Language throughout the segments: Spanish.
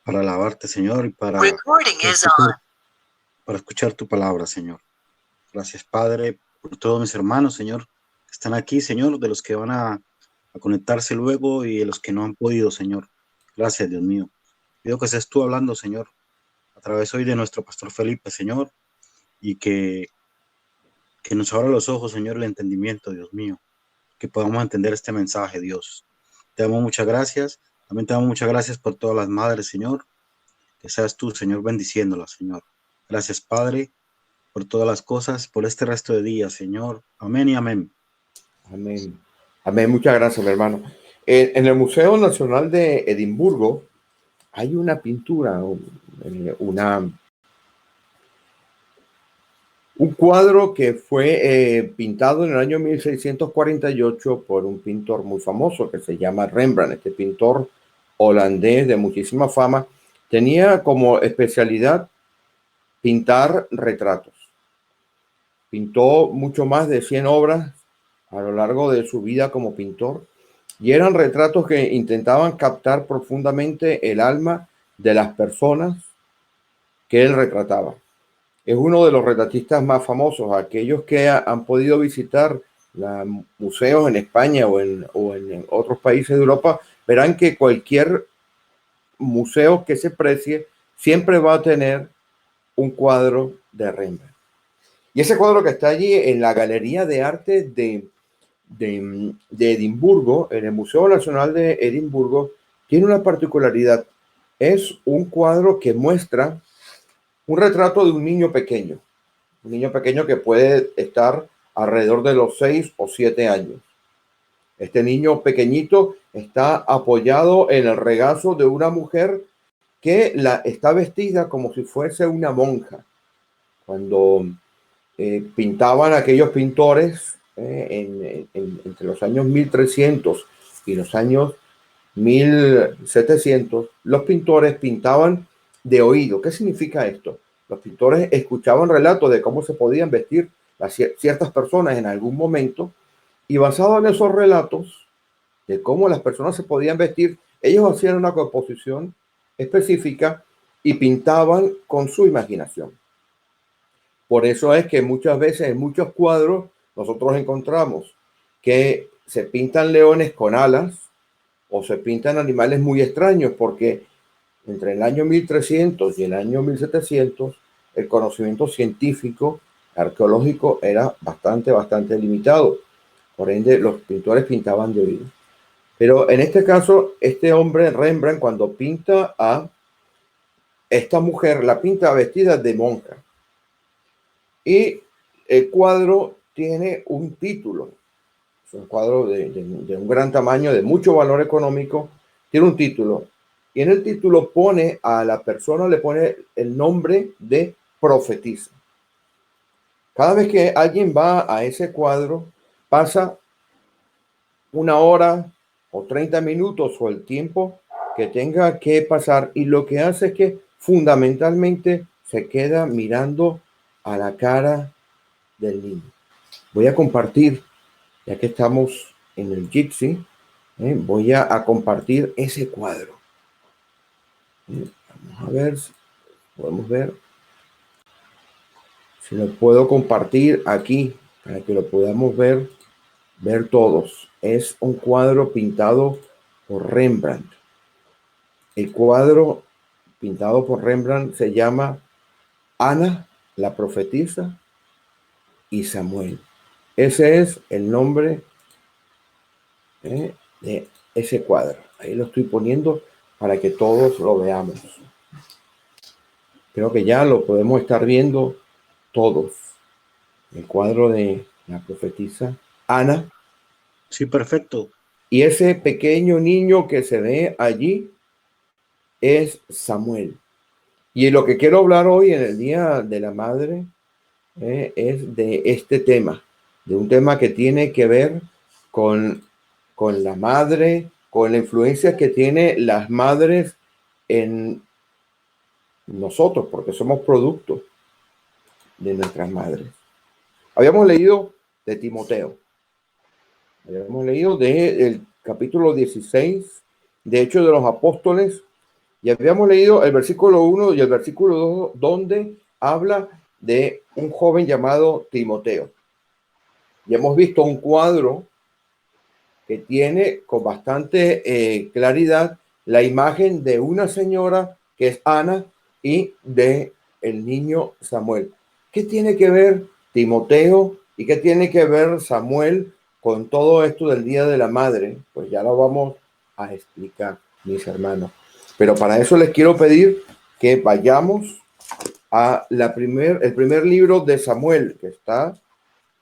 para alabarte, Señor, y Recording is on. para escuchar tu palabra, Señor. Gracias, Padre, por todos mis hermanos, Señor, que están aquí, Señor, de los que van a conectarse luego y de los que no han podido, Señor. Gracias, Dios mío. Pido que seas tú hablando, Señor, a través hoy de nuestro pastor Felipe, Señor, y que nos abra los ojos, Señor, el entendimiento, Dios mío, que podamos entender este mensaje, Dios. Te damos muchas gracias. También te damos muchas gracias por todas las madres, Señor. Que seas tú, Señor, bendiciéndolas, Señor. Gracias, Padre, por todas las cosas, por este resto de días, Señor. Amén y amén. Amén. Amén. Muchas gracias, mi hermano. En el Museo Nacional de Edimburgo hay una pintura, un cuadro que fue pintado en el año 1648 por un pintor muy famoso que se llama Rembrandt. Este pintor holandés de muchísima fama tenía como especialidad pintar retratos. Pintó mucho más de 100 obras a lo largo de su vida como pintor y eran retratos que intentaban captar profundamente el alma de las personas que él retrataba. Es uno de los retratistas más famosos. Aquellos que han podido visitar museos en España o en otros países de Europa verán que cualquier museo que se precie siempre va a tener un cuadro de Rembrandt. Y ese cuadro que está allí en la Galería de Arte de Edimburgo, en el Museo Nacional de Edimburgo, tiene una particularidad. Es un cuadro que muestra un retrato de un niño pequeño que puede estar alrededor de los 6 o 7 años. Este niño pequeñito está apoyado en el regazo de una mujer que está vestida como si fuese una monja. Cuando pintaban aquellos pintores entre los años 1300 y los años 1700, los pintores pintaban de oído. ¿Qué significa esto? Los pintores escuchaban relatos de cómo se podían vestir ciertas personas en algún momento y basado en esos relatos de cómo las personas se podían vestir, ellos hacían una composición específica y pintaban con su imaginación. Por eso es que muchas veces en muchos cuadros nosotros encontramos que se pintan leones con alas o se pintan animales muy extraños, porque entre el año 1300 y el año 1700 el conocimiento científico, arqueológico era bastante limitado. Por ende, los pintores pintaban de oído. Pero en este caso, este hombre, Rembrandt, cuando pinta a esta mujer, la pinta vestida de monja. Y el cuadro tiene un título. Es un cuadro de un gran tamaño, de mucho valor económico. Tiene un título. Y en el título pone a la persona, le pone el nombre de profetisa. Cada vez que alguien va a ese cuadro, pasa una hora o 30 minutos o el tiempo que tenga que pasar, y lo que hace es que fundamentalmente se queda mirando a la cara del niño. Voy a compartir, ya que estamos en el Jitsi, voy a compartir ese cuadro. Vamos a ver si podemos ver. Si lo puedo compartir aquí para que lo podamos ver todos. Es un cuadro pintado por Rembrandt. El cuadro pintado por Rembrandt se llama Ana, la profetisa, y Samuel. Ese es el nombre de ese cuadro. Ahí lo estoy poniendo para que todos lo veamos. Creo que ya lo podemos estar viendo todos. El cuadro de la profetisa Ana. Sí, perfecto. Y ese pequeño niño que se ve allí es Samuel. Y lo que quiero hablar hoy en el Día de la Madre es de este tema, de un tema que tiene que ver con la madre, con la influencia que tienen las madres en nosotros, porque somos producto de nuestras madres. Habíamos leído de Timoteo, habíamos leído del capítulo 16 de Hechos de los Apóstoles, Y habíamos leído el versículo 1 y el versículo 2, donde habla de un joven llamado Timoteo. Y hemos visto un cuadro que tiene con bastante claridad la imagen de una señora que es Ana y de el niño Samuel. ¿Qué tiene que ver Timoteo y qué tiene que ver Samuel con todo esto del Día de la Madre? Pues ya lo vamos a explicar, mis hermanos. Pero para eso les quiero pedir que vayamos a el primer libro de Samuel, que está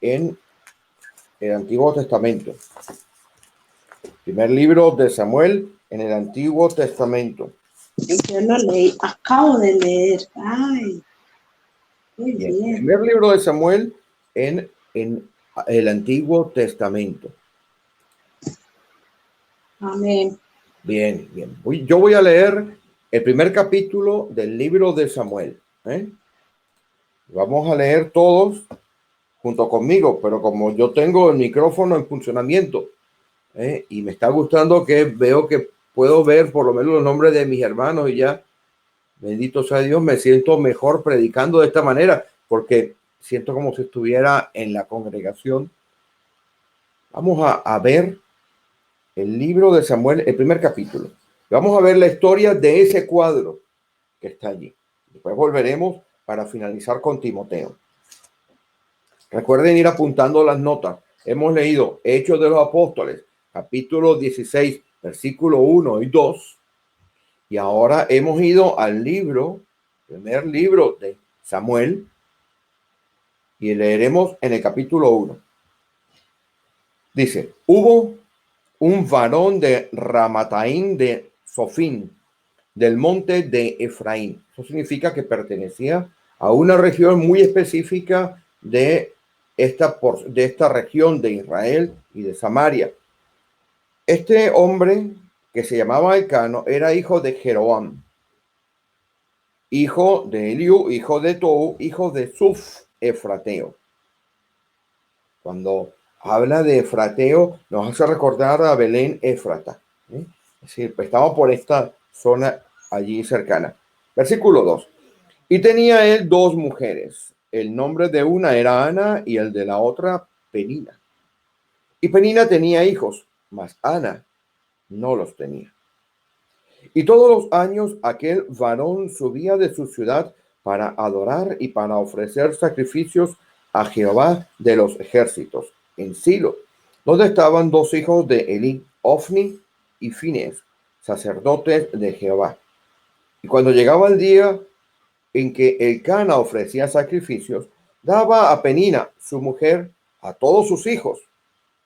en el Antiguo Testamento. Primer libro de Samuel en el Antiguo Testamento. Yo lo leí, acabo de leer. Ay, muy Bien. bien. Primer libro de Samuel en el Antiguo Testamento. Amén. Bien, bien. Yo voy a leer el primer capítulo del libro de Samuel. Vamos a leer todos junto conmigo, pero como yo tengo el micrófono en funcionamiento, y me está gustando que veo que puedo ver por lo menos los nombres de mis hermanos y ya, bendito sea Dios, me siento mejor predicando de esta manera porque siento como si estuviera en la congregación. Vamos a ver el libro de Samuel, el primer capítulo. Vamos a ver la historia de ese cuadro que está allí. Después volveremos para finalizar con Timoteo. Recuerden ir apuntando las notas. Hemos leído Hechos de los Apóstoles, capítulo 16, versículo 1 y 2. Y ahora hemos ido al primer libro de Samuel, y leeremos en el capítulo 1. Dice, hubo un varón de Ramataín de Sofín, del monte de Efraín. Eso significa que pertenecía a una región muy específica de esta región de Israel y de Samaria. Este hombre, que se llamaba Elcano, era hijo de Jeroam, hijo de Eliú, hijo de Tou, hijo de Suf, efrateo. Cuando habla de Efrateo, nos hace recordar a Belén Éfrata. Es decir, estamos por esta zona allí cercana. Versículo 2. Y tenía él dos mujeres. El nombre de una era Ana y el de la otra Penina. Y Penina tenía hijos, mas Ana no los tenía. Y todos los años aquel varón subía de su ciudad para adorar y para ofrecer sacrificios a Jehová de los ejércitos en Silo, donde estaban dos hijos de Elí, Ofni y Fines, sacerdotes de Jehová. Y cuando llegaba el día en que Elcana ofrecía sacrificios, daba a Penina, su mujer, a todos sus hijos.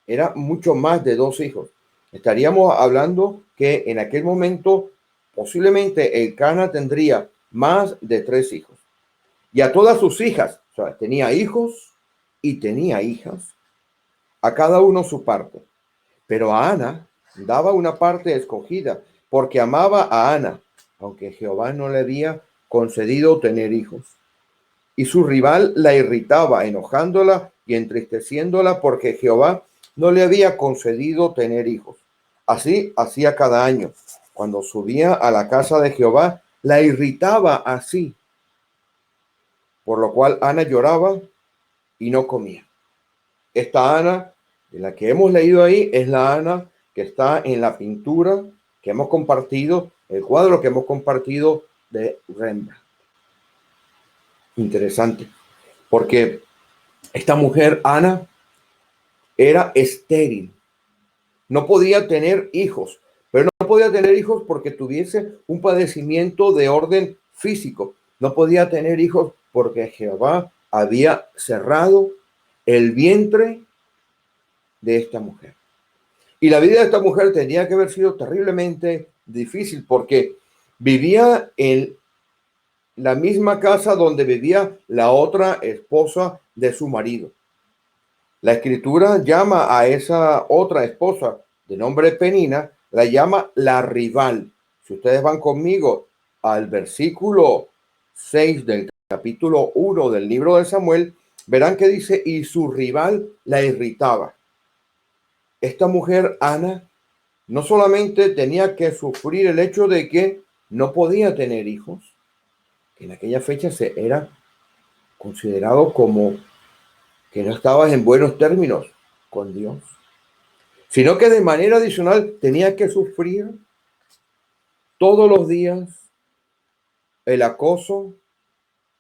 Era mucho más de dos hijos. Estaríamos hablando que en aquel momento posiblemente Elcana tendría más de 3 hijos. Y a todas sus hijas, o sea, tenía hijos y tenía hijas, a cada uno su parte. Pero a Ana daba una parte escogida, porque amaba a Ana, aunque Jehová no le había concedido tener hijos. Y su rival la irritaba, enojándola y entristeciéndola, porque Jehová no le había concedido tener hijos. Así hacía cada año. Cuando subía a la casa de Jehová, la irritaba así, por lo cual Ana lloraba y no comía. Esta Ana, de la que hemos leído ahí, es la Ana que está en la pintura que hemos compartido, el cuadro que hemos compartido de Rembrandt. Interesante, porque esta mujer, Ana, era estéril. No podía tener hijos, pero no podía tener hijos porque tuviese un padecimiento de orden físico. No podía tener hijos porque Jehová había cerrado el vientre de esta mujer. Y la vida de esta mujer tenía que haber sido terriblemente difícil porque vivía en la misma casa donde vivía la otra esposa de su marido. La escritura llama a esa otra esposa de nombre Penina, la llama la rival. Si ustedes van conmigo al versículo 6 del capítulo 1 del libro de Samuel, verán que dice, y su rival la irritaba. Esta mujer, Ana, no solamente tenía que sufrir el hecho de que no podía tener hijos, que en aquella fecha se era considerado como que no estabas en buenos términos con Dios, sino que de manera adicional tenía que sufrir todos los días el acoso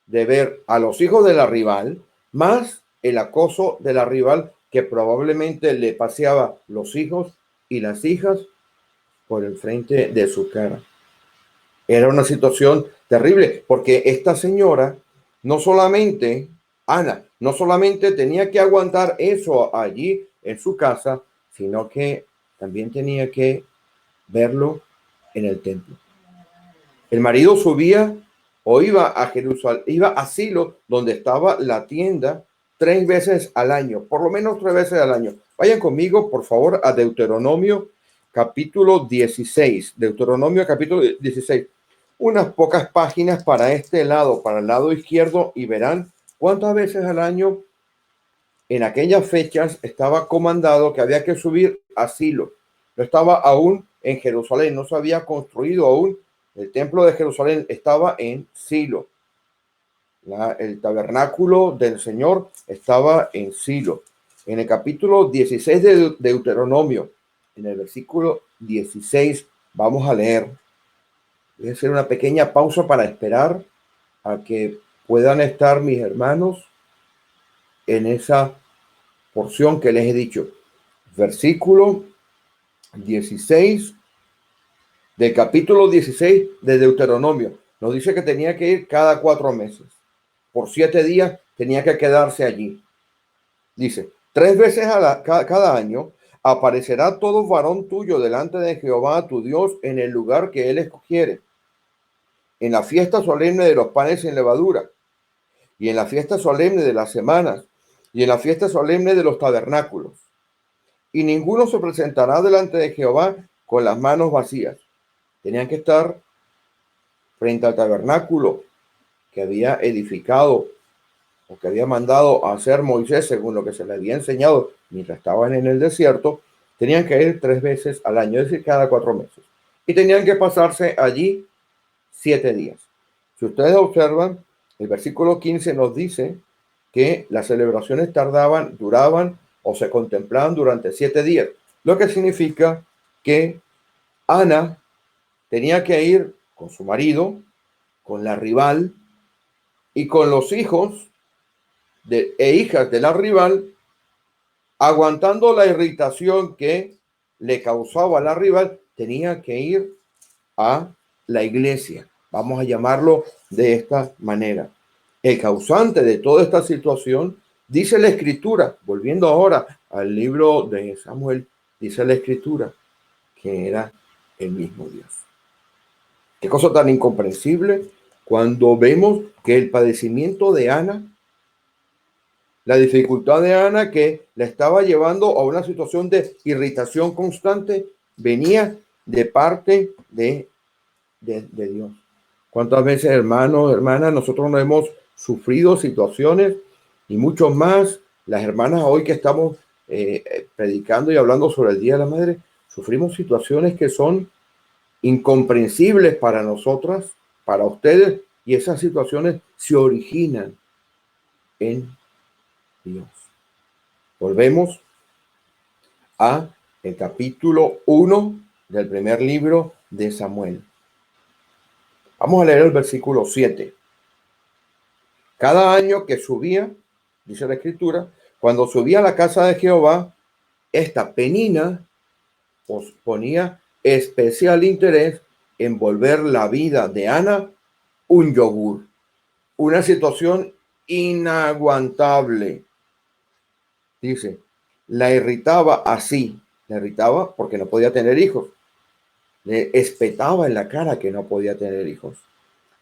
de ver a los hijos de la rival, más el acoso de la rival que probablemente le paseaba los hijos y las hijas por el frente de su cara. Era una situación terrible, porque esta señora, no solamente, Ana, no solamente tenía que aguantar eso allí en su casa, sino que también tenía que verlo en el templo. El marido subía o iba a Jerusalén, iba a Silo, donde estaba la tienda, 3 veces al año, por lo menos 3 veces al año. Vayan conmigo, por favor, a Deuteronomio capítulo 16. Deuteronomio capítulo 16. Unas pocas páginas para este lado, para el lado izquierdo, y verán cuántas veces al año en aquellas fechas estaba comandado que había que subir a Silo. No estaba aún en Jerusalén, no se había construido aún. El templo de Jerusalén estaba en Silo. El tabernáculo del Señor estaba en Silo. En el capítulo 16 de Deuteronomio, en el versículo 16, vamos a leer. Voy a hacer una pequeña pausa para esperar a que puedan estar mis hermanos en esa porción que les he dicho. Versículo 16 del capítulo 16 de Deuteronomio. Nos dice que tenía que ir cada 4 meses. Por 7 días tenía que quedarse allí. Dice, 3 veces cada año aparecerá todo varón tuyo delante de Jehová tu Dios en el lugar que él escogiere, en la fiesta solemne de los panes sin levadura, y en la fiesta solemne de las semanas, y en la fiesta solemne de los tabernáculos. Y ninguno se presentará delante de Jehová con las manos vacías. Tenían que estar frente al tabernáculo que había edificado o que había mandado a hacer Moisés según lo que se le había enseñado mientras estaban en el desierto. Tenían que ir 3 veces al año, es decir, cada 4 meses. Y tenían que pasarse allí 7 días. Si ustedes observan, el versículo 15 nos dice que las celebraciones duraban o se contemplaban durante 7 días, lo que significa que Ana tenía que ir con su marido, con la rival y con los hijos e hijas de la rival, aguantando la irritación que le causaba la rival. Tenía que ir a la iglesia, vamos a llamarlo de esta manera. El causante de toda esta situación, dice la escritura, volviendo ahora al libro de Samuel, dice la escritura que era el mismo Dios. Qué cosa tan incomprensible cuando vemos que el padecimiento de Ana, la dificultad de Ana que la estaba llevando a una situación de irritación constante, venía de parte de Dios. ¿Cuántas veces, hermanos, hermanas, nosotros no hemos sufrido situaciones y mucho más? Las hermanas hoy que estamos predicando y hablando sobre el Día de la Madre, sufrimos situaciones que son incomprensibles para nosotras, para ustedes, y esas situaciones se originan en Dios. Volvemos a el capítulo 1 del primer libro de Samuel. Vamos a leer el versículo 7. Cada año que subía, dice la escritura, cuando subía a la casa de Jehová, esta Penina ponía especial interés en volver la vida de Ana un yogur. Una situación inaguantable. Dice, la irritaba así. La irritaba porque no podía tener hijos. Le espetaba en la cara que no podía tener hijos.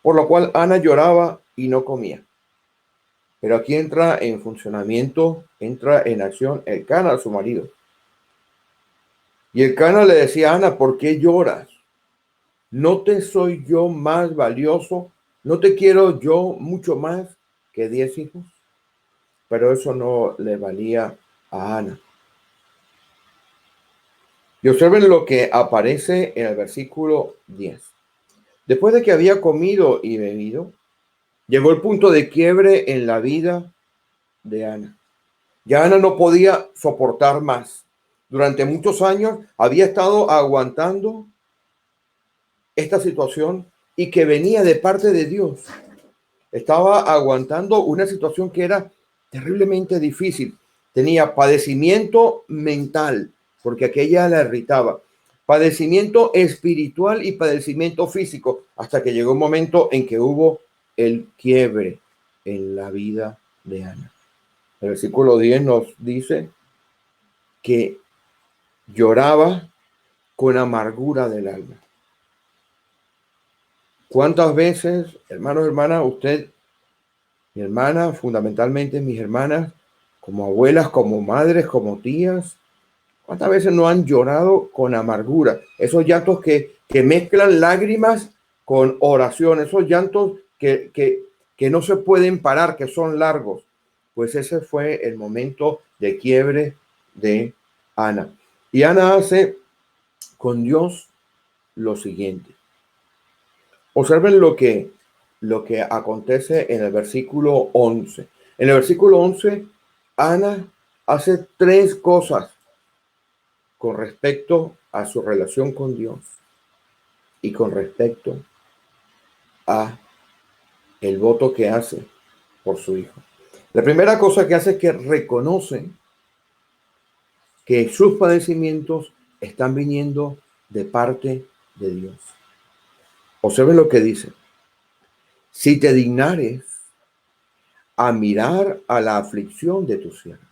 Por lo cual Ana lloraba y no comía. Pero aquí entra en funcionamiento, entra en acción el Cana, su marido. Y el Cana le decía a Ana, ¿por qué lloras? ¿No te soy yo más valioso? ¿No te quiero yo mucho más que 10 hijos? Pero eso no le valía a Ana. Y observen lo que aparece en el versículo 10. Después de que había comido y bebido, llegó el punto de quiebre en la vida de Ana. Ya Ana no podía soportar más. Durante muchos años había estado aguantando esta situación y que venía de parte de Dios. Estaba aguantando una situación que era terriblemente difícil. Tenía padecimiento mental, porque aquella la irritaba, padecimiento espiritual y padecimiento físico, hasta que llegó un momento en que hubo el quiebre en la vida de Ana. El versículo 10 nos dice que lloraba con amargura del alma. ¿Cuántas veces, hermanos, hermanas, usted, mi hermana, fundamentalmente mis hermanas, como abuelas, como madres, como tías, cuántas veces no han llorado con amargura? Esos llantos que mezclan lágrimas con oración, esos llantos que no se pueden parar, que son largos. Pues ese fue el momento de quiebre de Ana. Y Ana hace con Dios lo siguiente. Observen lo que acontece en el versículo 11. En el versículo 11, Ana hace tres cosas con respecto a su relación con Dios y con respecto a el voto que hace por su hijo. La primera cosa que hace es que reconoce que sus padecimientos están viniendo de parte de Dios. Observen lo que dice. Si te dignares a mirar a la aflicción de tu siervo.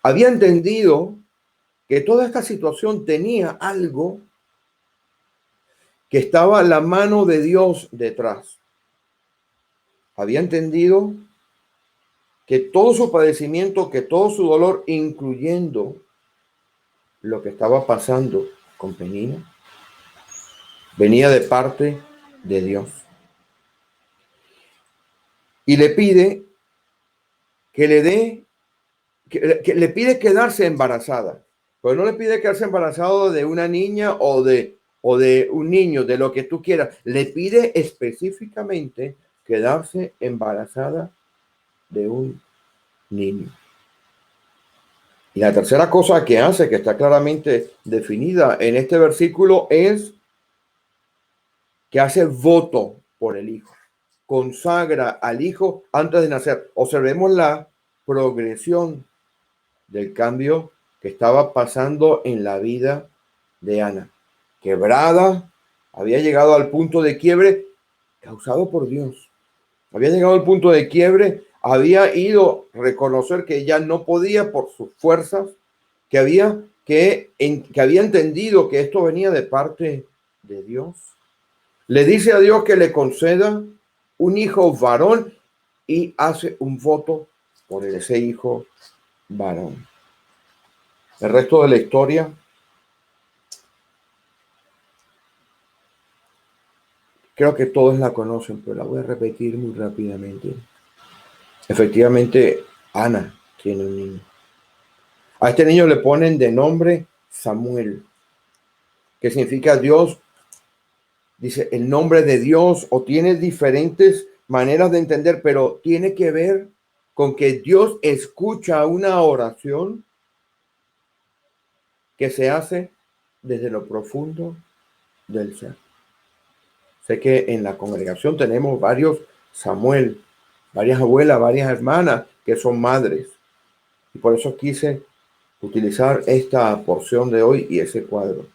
Había entendido que toda esta situación tenía algo, que estaba la mano de Dios detrás. Había entendido que todo su padecimiento, que todo su dolor, incluyendo lo que estaba pasando con Penina, venía de parte de Dios. Y le pide que le dé, que le pide quedarse embarazada. Pero no le pide quedarse embarazada de una niña o de un niño, de lo que tú quieras. Le pide específicamente quedarse embarazada de un niño. Y la tercera cosa que hace, que está claramente definida en este versículo, es que hace voto por el hijo. Consagra al hijo antes de nacer. Observemos la progresión del cambio que estaba pasando en la vida de Ana. Quebrada, había llegado al punto de quiebre causado por Dios. Había llegado al punto de quiebre, había ido a reconocer que ya no podía por sus fuerzas, que había entendido que esto venía de parte de Dios. Le dice a Dios que le conceda un hijo varón y hace un voto por ese hijo varón. El resto de la historia creo que todos la conocen, pero la voy a repetir muy rápidamente. Efectivamente, Ana tiene un niño. A este niño le ponen de nombre Samuel, que significa Dios, dice el nombre de Dios, o tiene diferentes maneras de entender, pero tiene que ver con que Dios escucha una oración que se hace desde lo profundo del ser. Sé que en la congregación tenemos varios Samuel, varias abuelas, varias hermanas que son madres. Y por eso quise utilizar esta porción de hoy y ese cuadro.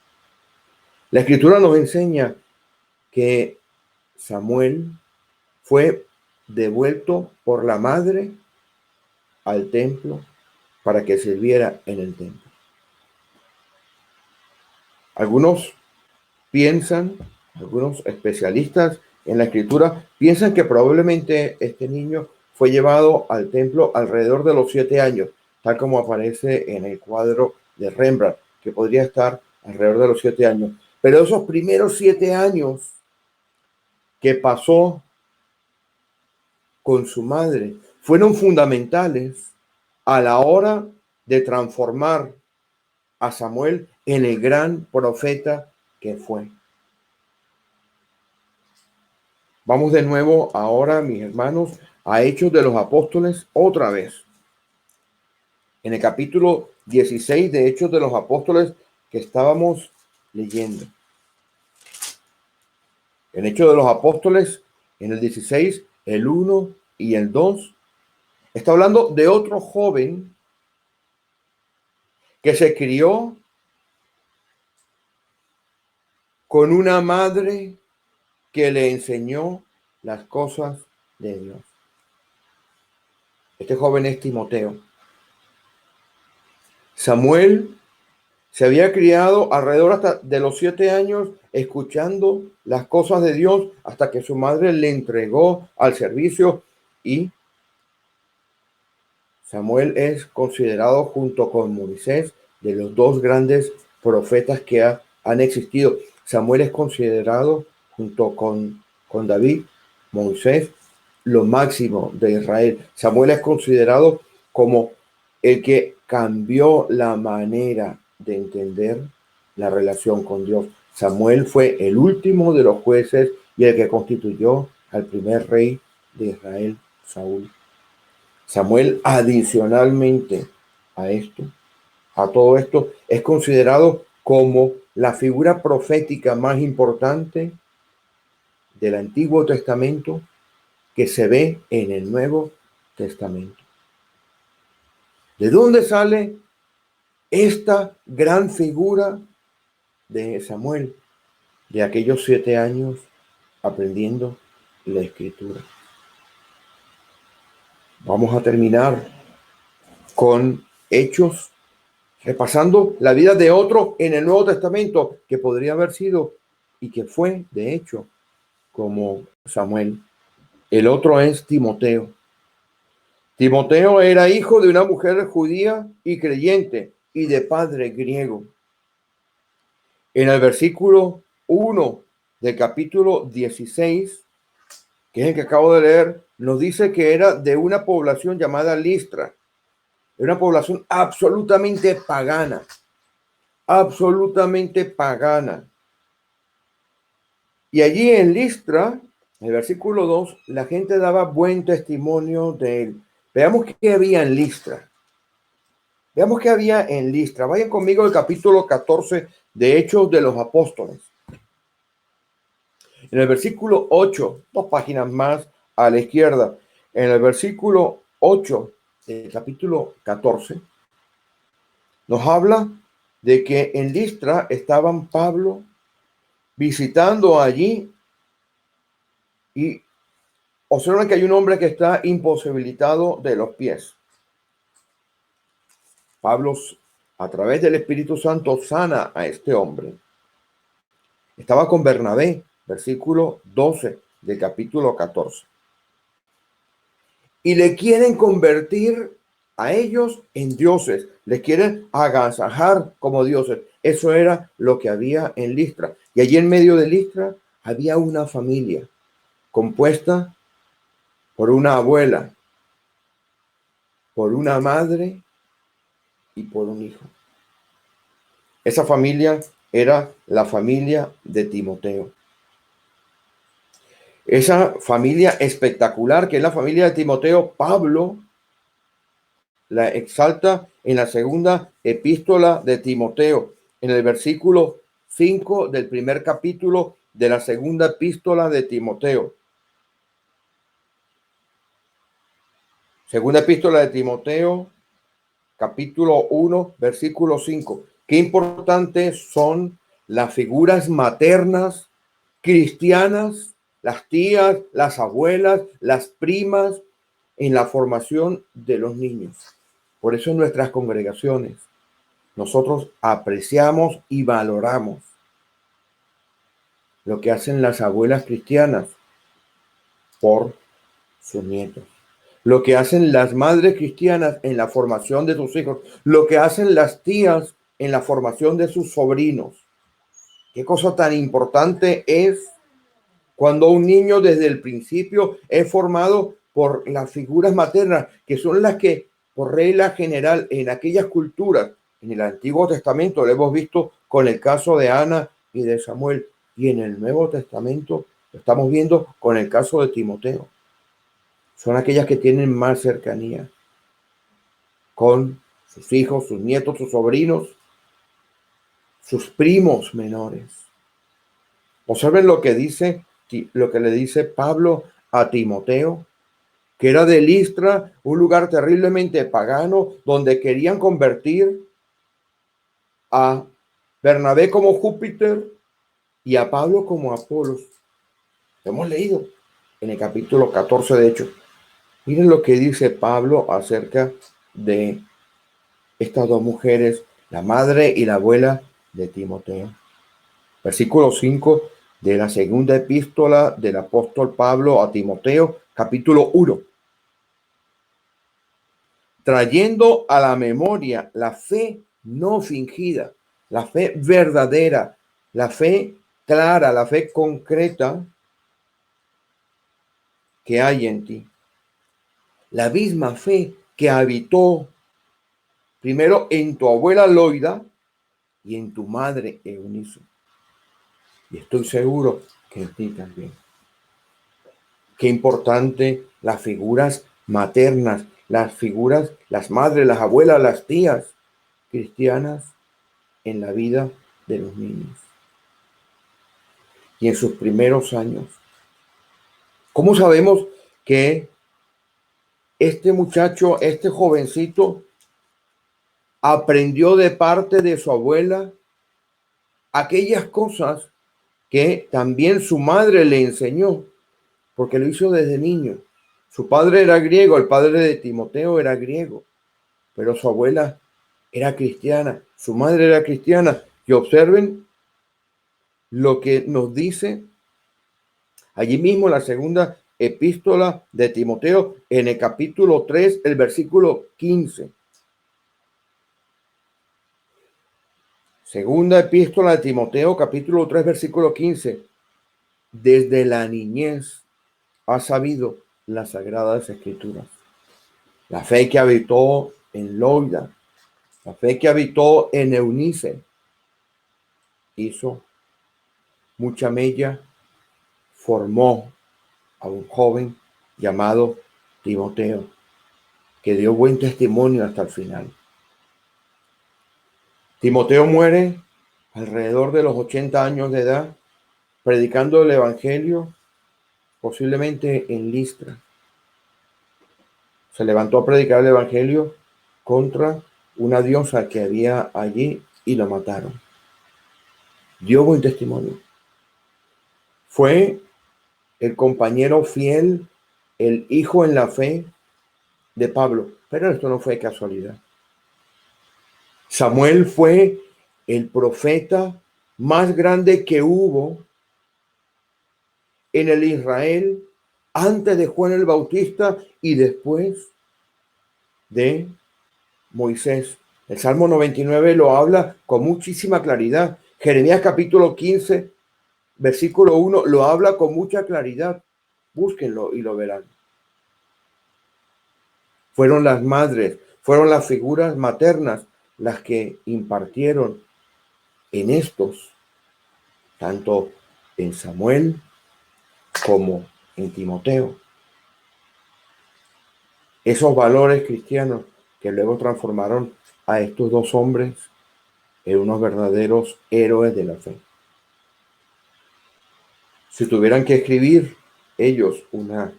La escritura nos enseña que Samuel fue devuelto por la madre al templo para que sirviera en el templo. Algunos especialistas en la escritura piensan que probablemente este niño fue llevado al templo alrededor de los 7 años, tal como aparece en el cuadro de Rembrandt, que podría estar alrededor de los 7 años. Pero esos primeros 7 años que pasó con su madre fueron fundamentales a la hora de transformar a Samuel en el gran profeta que fue. Vamos de nuevo ahora, mis hermanos, a Hechos de los Apóstoles otra vez. En el capítulo 16 de Hechos de los Apóstoles que estábamos leyendo. En Hechos de los Apóstoles, en el 16, el 1 y el 2, está hablando de otro joven que se crió con una madre que le enseñó las cosas de Dios. Este joven es Timoteo. Samuel se había criado alrededor hasta de los 7 años escuchando las cosas de Dios hasta que su madre le entregó al servicio, y Samuel es considerado junto con Moisés de los 2 grandes profetas que han existido. Samuel es considerado junto con David, Moisés, lo máximo de Israel. Samuel es considerado como el que cambió la manera de entender la relación con Dios. Samuel fue el último de los jueces y el que constituyó al primer rey de Israel, Saúl. Samuel, adicionalmente a esto, a todo esto, es considerado como la figura profética más importante del Antiguo Testamento que se ve en el Nuevo Testamento. ¿De dónde sale esta gran figura de Samuel? De aquellos 7 años aprendiendo la Escritura. Vamos a terminar con Hechos, repasando la vida de otro en el Nuevo Testamento que podría haber sido y que fue, de hecho, como Samuel. El otro es Timoteo. Timoteo era hijo de una mujer judía y creyente y de padre griego. En el versículo 1 del capítulo 16, que es el que acabo de leer, nos dice que era de una población llamada Listra. Era una población absolutamente pagana. Absolutamente pagana. Y allí en Listra, en el versículo 2, la gente daba buen testimonio de él. Veamos qué había en Listra. Veamos qué había en Listra. Vayan conmigo al capítulo 14 de Hechos de los Apóstoles. En el versículo 8, 2 páginas más a la izquierda, en el versículo 8 del capítulo 14, nos habla de que en Listra estaban Pablo visitando allí, y observan que hay un hombre que está imposibilitado de los pies. Pablo, a través del Espíritu Santo, sana a este hombre. Estaba con Bernabé, versículo 12 del capítulo 14. Y le quieren convertir a ellos en dioses. Les quieren agasajar como dioses. Eso era lo que había en Listra. Y allí en medio de Listra había una familia compuesta por una abuela, por una madre y por un hijo. Esa familia era la familia de Timoteo. Esa familia espectacular que es la familia de Timoteo, Pablo la exalta en la segunda epístola de Timoteo, en el versículo 5 del primer capítulo de la segunda epístola de Timoteo. Segunda epístola de Timoteo, capítulo 1, versículo 5. Qué importantes son las figuras maternas cristianas, las tías, las abuelas, las primas, en la formación de los niños. Por eso en nuestras congregaciones nosotros apreciamos y valoramos lo que hacen las abuelas cristianas por sus nietos, lo que hacen las madres cristianas en la formación de sus hijos, lo que hacen las tías en la formación de sus sobrinos. Qué cosa tan importante es cuando un niño desde el principio es formado por las figuras maternas, que son las que, por regla general, en aquellas culturas, en el Antiguo Testamento, lo hemos visto con el caso de Ana y de Samuel, y en el Nuevo Testamento, Lo estamos viendo con el caso de Timoteo. Son aquellas que tienen más cercanía con sus hijos, sus nietos, sus sobrinos, sus primos menores. Observen lo que le dice Pablo a Timoteo, que era de Listra, un lugar terriblemente pagano, donde querían convertir a Bernabé como Júpiter y a Pablo como Apolos. Lo hemos leído en el capítulo 14 de Hechos. Miren lo que dice Pablo acerca de estas dos mujeres, la madre y la abuela de Timoteo. Versículo 5 de la segunda epístola del apóstol Pablo a Timoteo, capítulo 1. Trayendo a la memoria la fe no fingida, la fe verdadera, la fe clara, la fe concreta que hay en ti. La misma fe que habitó primero en tu abuela Loida y en tu madre Eunice. Y estoy seguro que en ti también. Qué importante las figuras maternas, las figuras, las madres, las abuelas, las tías cristianas en la vida de los niños y en sus primeros años. ¿Cómo sabemos que este muchacho, este jovencito, aprendió de parte de su abuela aquellas cosas que también su madre le enseñó? Porque lo hizo desde niño. Su padre era griego, el padre de Timoteo era griego, pero su abuela era cristiana, su madre era cristiana. Y observen lo que nos dice allí mismo en la segunda epístola de Timoteo, en el capítulo 3, el versículo 15. Segunda epístola de Timoteo, capítulo 3, versículo 15. Desde la niñez has sabido las sagradas escrituras. La fe que habitó en Loida, la fe que habitó en Eunice, hizo mucha mella, formó a un joven llamado Timoteo, que dio buen testimonio hasta el final. Timoteo muere alrededor de los 80 años de edad, predicando el evangelio, posiblemente en Listra. Se levantó a predicar el evangelio contra una diosa que había allí y lo mataron. Dio buen testimonio. Fue el compañero fiel, el hijo en la fe de Pablo. Pero esto no fue casualidad. Samuel fue el profeta más grande que hubo en el Israel antes de Juan el Bautista y después de Moisés. El Salmo 99 lo habla con muchísima claridad. Jeremías capítulo 15, versículo 1, lo habla con mucha claridad. Búsquenlo y lo verán. Fueron las madres, fueron las figuras maternas las que impartieron en estos, tanto en Samuel como en Timoteo, esos valores cristianos que luego transformaron a estos dos hombres en unos verdaderos héroes de la fe. Si tuvieran que escribir ellos una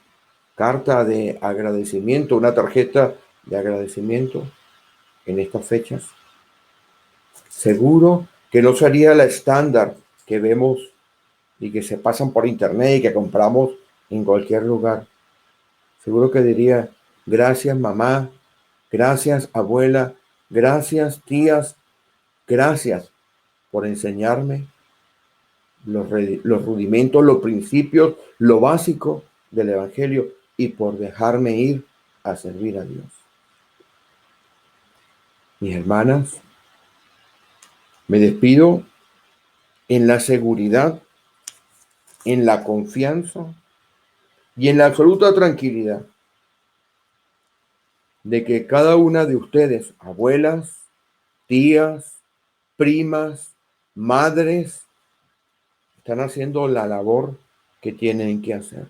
carta de agradecimiento, una tarjeta de agradecimiento en estas fechas, seguro que no sería la estándar que vemos y que se pasan por internet y que compramos en cualquier lugar. Seguro que diría: gracias mamá, gracias abuela, gracias tías, gracias por enseñarme los rudimentos, los principios, lo básico del evangelio y por dejarme ir a servir a Dios. Mis hermanas, me despido en la seguridad, en la confianza y en la absoluta tranquilidad de que cada una de ustedes, abuelas, tías, primas, madres, están haciendo la labor que tienen que hacer,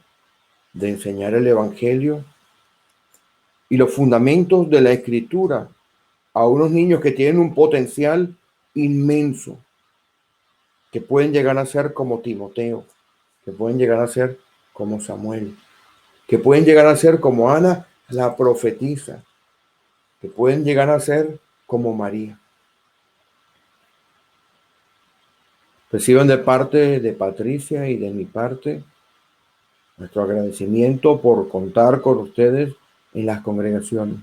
de enseñar el Evangelio y los fundamentos de la Escritura a unos niños que tienen un potencial inmenso, que pueden llegar a ser como Timoteo, que pueden llegar a ser como Samuel, que pueden llegar a ser como Ana, la profetisa, que pueden llegar a ser como María. Reciban de parte de Patricia y de mi parte nuestro agradecimiento por contar con ustedes en las congregaciones.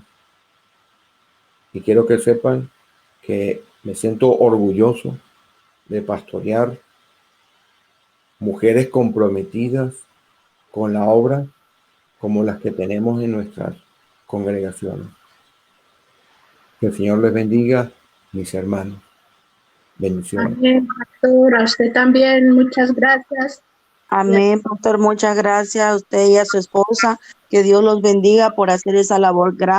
Y quiero que sepan que me siento orgulloso de pastorear mujeres comprometidas con la obra como las que tenemos en nuestras congregaciones. Que el Señor les bendiga, mis hermanos. Bendiciones. Amén, pastor. A usted también, muchas gracias. Amén, pastor. Muchas gracias a usted y a su esposa. Que Dios los bendiga por hacer esa labor grande.